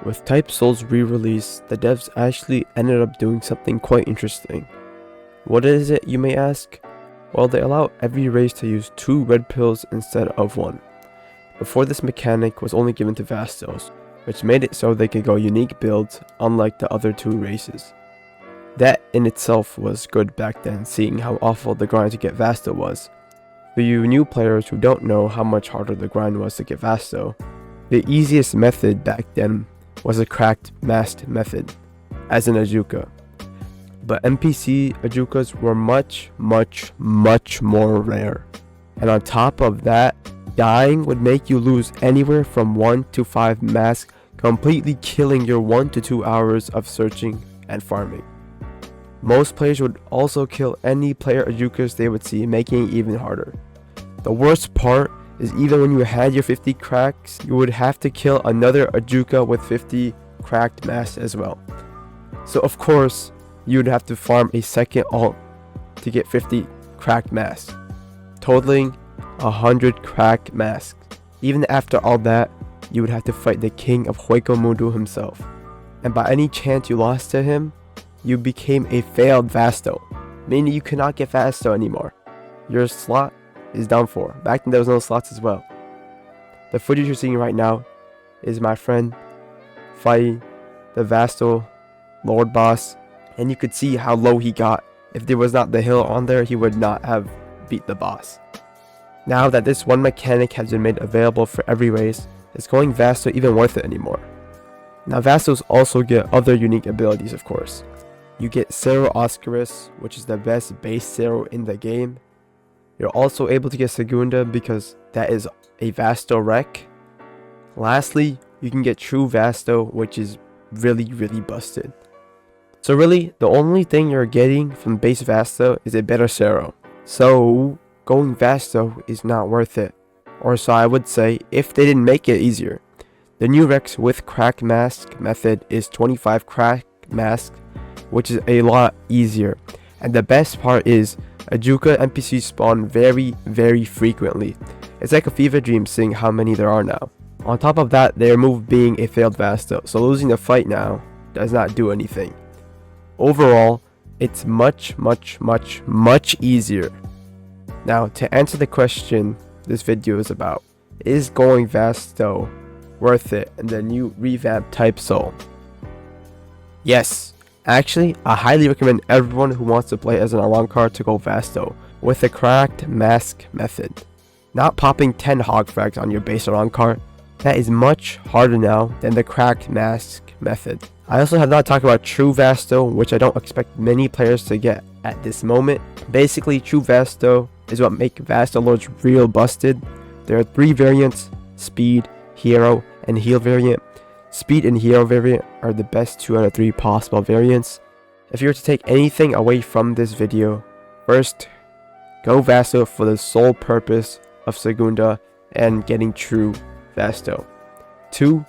With Type Soul's re-release, the devs actually ended up doing something quite interesting. What is it, you may ask? Well, they allow every race to use 2 red pills instead of 1. Before, this mechanic was only given to Vastos, which made it so they could go unique builds unlike the other 2 races. That in itself was good back then, seeing how awful the grind to get Vasto was. For you new players who don't know how much harder the grind was to get Vasto, the easiest method back then was a cracked masked method, as an Ajuka. But NPC Ajukas were much more rare. And on top of that, dying would make you lose anywhere from 1 to 5 masks, completely killing your 1 to 2 hours of searching and farming. Most players would also kill any player Ajukas they would see, making it even harder. The worst part is even when you had your 50 cracks, you would have to kill another Ajuka with 50 cracked masks as well. So of course, you would have to farm a second ult to get 50 cracked masks, totaling 100 cracked masks. Even after all that, you would have to fight the king of Hueco Mundo himself. And by any chance you lost to him, you became a failed Vasto, meaning you cannot get Vasto anymore. Your slot is done for. Back then there was no slots as well. The footage you're seeing right now is my friend fighting the Vasto Lorde boss, and you could see how low he got. If there was not the hill on there, he would not have beat the boss. Now that this one mechanic has been made available for every race, is going Vasto even worth it anymore? Now Vastos also get other unique abilities, of course. You get Cerro Oscaris, which is the best base Cerro in the game. You're also able to get Segunda because that is a Vasto wreck. Lastly, you can get True Vasto, which is really busted. So really, the only thing you're getting from base Vasto is a better Cerro. So going Vasto is not worth it. Or so I would say, if they didn't make it easier. The new Rex with crack mask method is 25 crack mask, which is a lot easier. And the best part is, Ajuka NPCs spawn very frequently. It's like a fever dream seeing how many there are now. On top of that, they remove being a failed Vasto, so losing the fight now does not do anything. Overall, it's much easier. Now, to answer the question this video is about, is going Vasto worth it in the new revamped Type Soul? Yes. Actually, I highly recommend everyone who wants to play as an Arancar to go Vasto with the cracked mask method. Not popping 10 hog frags on your base Arancar, that is much harder now than the cracked mask method. I also have not talked about True Vasto, which I don't expect many players to get at this moment. Basically, True Vasto is what make Vasto Lords real busted. There are 3 variants: Speed, Hero, and Heal variant. Speed and Hero variant are the best 2 out of 3 possible variants. If you were to take anything away from this video, first, go Vasto for the sole purpose of Segunda and getting True Vasto. 2,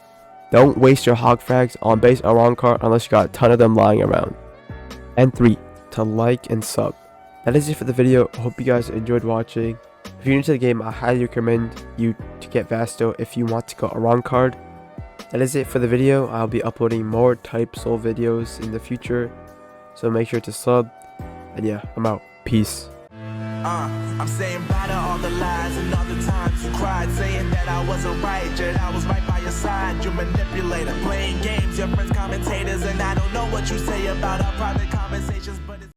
don't waste your hog frags on base Arancar unless you got a ton of them lying around. And 3, to like and sub. That is it for the video. I hope you guys enjoyed watching. If you're new to the game, I highly recommend you to get Vasto if you want to go Arancar. That is it for the video. I'll be uploading more Type Soul videos in the future, so make sure to sub. And yeah, I'm out. Peace. I'm saying bye to all the lies and all the times you cried, saying that I wasn't right, yet I was right by your side. You manipulator, playing games, your friends commentators, and I don't know what you say about our private conversations, but it's